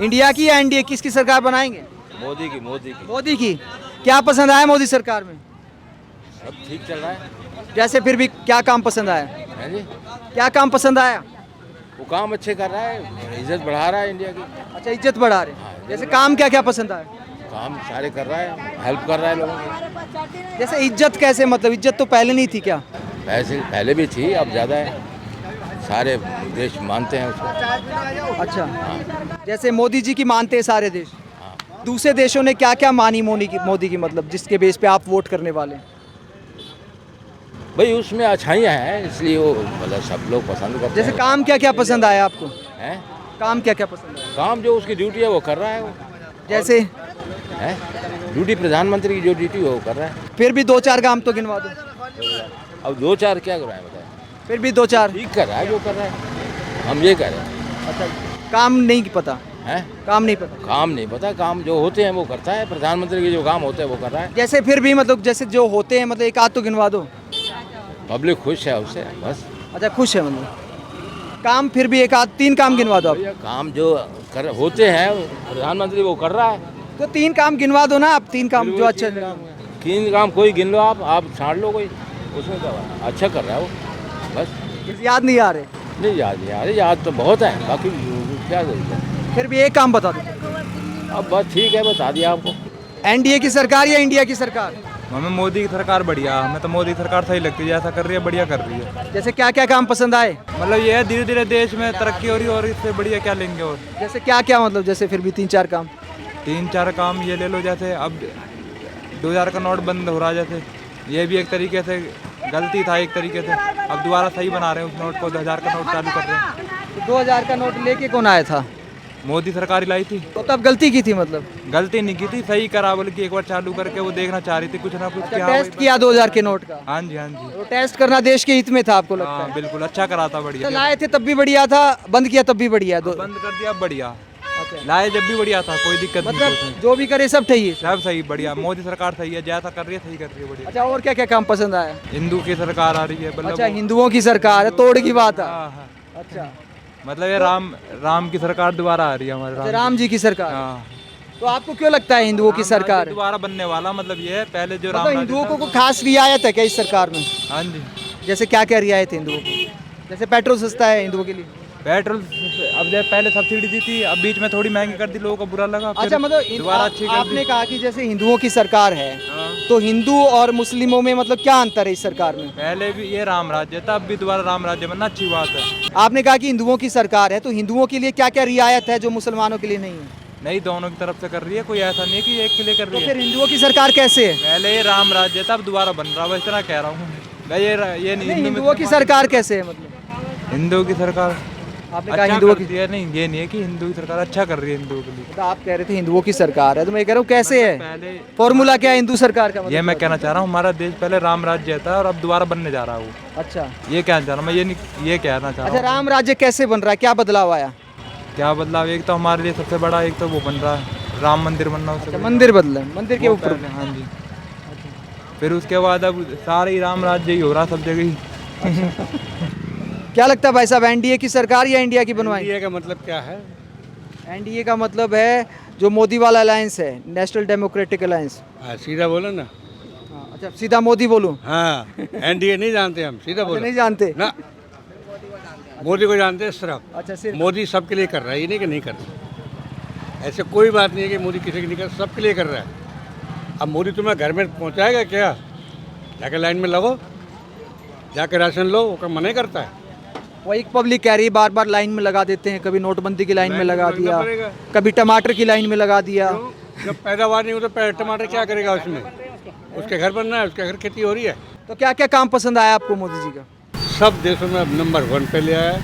India की या NDA किसकी सरकार बनाएंगे? मोदी की मोदी की। मोदी की। क्या पसंद आया मोदी सरकार में? सब ठीक चल रहा है। जैसे फिर भी क्या काम पसंद आया? है जी। क्या काम पसंद आया? वो काम अच्छे कर रहा है, इज्जत बढ़ा रहा है इंडिया की। अच्छा, इज्जत बढ़ा रहे। जैसे काम क्या क्या पसंद आया? काम सारे कर रहा है, हेल्प कर रहा है लोगों की। जैसे इज्जत कैसे, मतलब इज्जत तो पहले नहीं थी क्या? पैसे पहले भी थी, अब ज़्यादा है। सारे देश मानते हैं उसको। अच्छा, जैसे मोदी जी की मानते हैं सारे देश। हाँ। दूसरे देशों ने क्या क्या मानी मोदी की मतलब जिसके बेस पे आप वोट करने वाले? भाई उसमें अच्छाइयाँ हैं, इसलिए वो मतलब सब लोग पसंद करते जैसे हैं। काम क्या क्या पसंद आया आपको? हैं? काम क्या क्या पसंद आया? काम जो उसकी ड्यूटी है वो कर रहा है वो। जैसे है ड्यूटी प्रधानमंत्री की जो ड्यूटी है वो कर रहा है। फिर भी दो चार काम तो गिनवा दो। अब दो चार क्या कर रहा है बताए? फिर भी दो चार। ठीक कर रहा है जो कर रहा है, हम ये कह रहे हैं। अच्छा, काम नहीं पता? हैं? काम नहीं पता। काम नहीं पता, काम जो होते हैं वो करता है, प्रधानमंत्री के जो काम होते हैं वो कर रहा है। जैसे फिर भी मतलब जैसे जो होते हैं, मतलब एक आध तो गिनवा दो। पब्लिक खुश है उससे बस। अच्छा, खुश है मतलब। काम फिर भी एक आध तीन काम गिनवा दो आप। काम जो कर होते हैं प्रधानमंत्री वो कर रहा है। तो तीन काम गिनवा दो ना आप, तीन काम जो अच्छे। तीन काम कोई गिन लो आप छाड़ लो कोई, उसमें क्या बात है? अच्छा कर रहा है वो बस। याद नहीं आ रहे? नहीं याद नहीं आ रही, याद तो बहुत है, बाकी क्या जरूरत है। फिर भी एक काम बता दो। अब बस ठीक है, बता दिया आपको। एनडीए की सरकार या इंडिया की सरकार? हमें मोदी की सरकार बढ़िया, हमें तो मोदी सरकार सही लगती है, जैसा कर रही है बढ़िया कर रही है। जैसे क्या क्या काम पसंद आए? मतलब ये है धीरे धीरे देश में तरक्की हो रही है और इससे बढ़िया क्या लेंगे। और जैसे क्या क्या, मतलब जैसे फिर भी तीन चार काम। तीन चार काम ये ले लो, जैसे अब 2000 का नोट बंद हो रहा है, जैसे ये भी एक तरीके से गलती था एक तरीके से, अब दोबारा सही बना रहे हैं उस नोट को, 2000 का नोट चालू कर रहे हैं। 2000 का नोट लेके कौन आया था? मोदी सरकार ही लाई थी। तो तब गलती की थी मतलब? गलती नहीं की थी, सही करा, बल्कि एक बार चालू करके वो देखना चाह रही थी कुछ ना कुछ। अच्छा, क्या टेस्ट किया 2000 के नोट का? हाँ जी हाँ जी। तो टेस्ट करना देश के हित में था आपको लगता हाँ है? बिल्कुल अच्छा करा था, बढ़िया। तो लाए थे तब भी बढ़िया था, बंद किया तब भी बढ़िया दो। बंद कर दिया बढ़िया, अच्छा, लाए जब भी बढ़िया था, कोई दिक्कत नहीं थी उसमें। मतलब जो भी करे सब सही है। सब सही बढ़िया, मोदी सरकार सही है, जैसा कर रही है सही कर रही है बढ़िया। अच्छा, और क्या क्या काम पसंद आया? हिंदू की सरकार आ रही है, मतलब अच्छा, हिंदुओं की सरकार है, तोड़ की बात है। हाँ हाँ, अच्छा, मतलब ये राम की सरकार दोबारा आ रही है हमारे अच्छा, राम जी की सरकार। हाँ। तो आपको क्यों लगता है हिंदुओं की राम सरकार राज्य दोबारा बनने वाला, मतलब ये है पहले जो राम मतलब राज्य हिंदुओं था, को कोई खास रियायत है क्या इस सरकार में? हाँ जी। जैसे क्या क्या रियायत है हिंदुओं को? जैसे पेट्रोल सस्ता है हिंदुओं के लिए। पेट्रोल अब जब पहले सब्सिडी दी थी, अब बीच में थोड़ी महंगी कर दी, लोगों को बुरा लगा, फिर अच्छा, मतलब दोबारा अच्छी कर दी। आपने कहा कि जैसे हिंदुओं की सरकार है, हाँ। तो हिंदू और मुस्लिमों में मतलब क्या अंतर है इस सरकार में? पहले भी ये राम राज्य था, अब भी दोबारा राम राज्य बनना अच्छी बात है। आपने कहा कि हिंदुओं की सरकार है, तो हिंदुओं के लिए क्या क्या रियायत है जो मुसलमानों के लिए नहीं है? नहीं, दोनों की तरफ से कर रही है, कोई ऐसा नहीं है कि एक के लिए कर तो रही है। फिर हिंदुओं की सरकार कैसे है? पहले ये राम राज्य था, अब दोबारा बन रहा है, इतना कह रहा हूँ मैं। ये नहीं, नहीं, हिंदू में हिंदुओं की सरकार कैसे है मतलब? हिंदू की सरकार आपने कहा अच्छा हिंदुओं की, करती है, नहीं ये नहीं है कि हिंदू की सरकार अच्छा कर रही है हिंदुओं के लिए। तो आप कह रहे थे हिंदुओं की सरकार है, तो मैं कह रहा हूँ कैसे है? पहले फॉर्मूला क्या है हिंदू सरकार का? ये मतलब मैं कहना चाह रहा हूँ, हमारा देश पहले राम राज्य था और अब दोबारा बनने जा रहा है वो। अच्छा, ये कहना चाह रहा हूँ मैं, ये कहना चाह अच्छा, रहा हूँ। राम राज्य कैसे बन रहा है, क्या बदलाव आया? क्या बदलाव? एक तो हमारे लिए सबसे बड़ा, एक तो वो बन रहा है राम मंदिर बनना, उससे अच्छा, बड़ा। मंदिर बदला, मंदिर के वो ऊपर। पहले, हाँ जी। फिर उसके बाद अब सारे ही राम राज्य ही हो रहा सब जगह ही। क्या लगता है भाई साहब, एनडीए की सरकार या इंडिया की बनवाएंगे? एनडीए का मतलब क्या है? एनडीए का मतलब है जो मोदी वाला अलायंस है, नेशनल डेमोक्रेटिक अलायंस। सीधा बोलो ना। अच्छा, सीधा मोदी बोलूं? हाँ, एनडीए नहीं जानते हम, सीधा बोलो नहीं जानते ना। मोदी को जानते हैं सिर्फ। अच्छा, सिर्फ मोदी सबके लिए कर रहा है, ये नहीं कि नहीं कर रहा। ऐसे कोई बात नहीं है कि मोदी किसी के नहीं कर, सबके लिए कर रहा है। अब मोदी तुम्हें घर में पहुंचाएगा क्या? जाके लाइन में लगो, जाके राशन लो, वो मना ही करता है। वो एक पब्लिक कह रही है, बार बार लाइन में लगा देते हैं, कभी नोटबंदी की लाइन में लगा लगना दिया, पड़ेगा। कभी टमाटर की लाइन में लगा दिया। जब पैदावार नहीं हो तो टमाटर क्या करेगा उसमें? उसके घर बनना है, उसके घर खेती हो रही है। तो क्या क्या काम पसंद आया आपको मोदी जी का? सब देशों में अब नंबर 1 पे ले आया है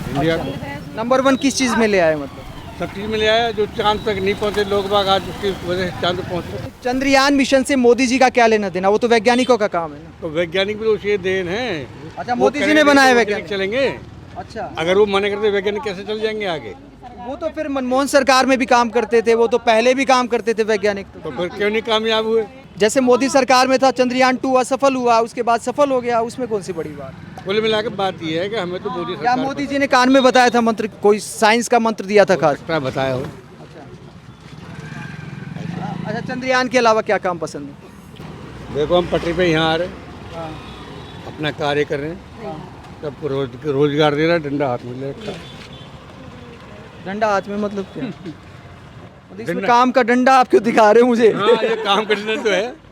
इंडिया को। नंबर 1 किस चीज़ में ले आए मतलब? सब चीज़ में ले आया है। जो चांद तक नहीं पहुंचे लोग बाग, आज उसकी वजह से चांद पहुंच गए। चंद्रयान मिशन से मोदी जी का क्या लेना देना? वो तो वैज्ञानिकों का काम है ना। तो वैज्ञानिक भी तो उसी देन है। अच्छा, वो मोदी जी ने करेंगे बनाए तो वैज्ञानिक चलेंगे। अच्छा, अगर वो मना करते वैज्ञानिक कैसे चल जाएंगे आगे? वो तो फिर मनमोहन सरकार में भी काम करते थे, वो तो पहले भी काम करते थे वैज्ञानिक तो। तो फिर क्यों नहीं कामयाब हुए? जैसे मोदी सरकार में था, चंद्रयान 2 असफल हुआ, उसके बाद सफल हो गया, उसमें कौन सी बड़ी बात? कुल मिला के बात ये है कि हमें तो मोदी क्या सरकार मोदी जी ने कान में बताया था मंत्र, कोई साइंस का मंत्र दिया था खास? क्या बताया हो? अच्छा, चंद्रयान के अलावा क्या काम पसंद है? देखो हम पटरी पे यहाँ आ रहे हैं, हाँ, अपना कार्य कर रहे हैं, सबको रोजगार दे रहा है, डंडा हाथ में ले रखा है। डंडा हाथ में मतलब क्या? मतलब इसमें काम का डंडा आप क्यों दिखा रहे हो मुझे? हाँ ये काम करना तो है।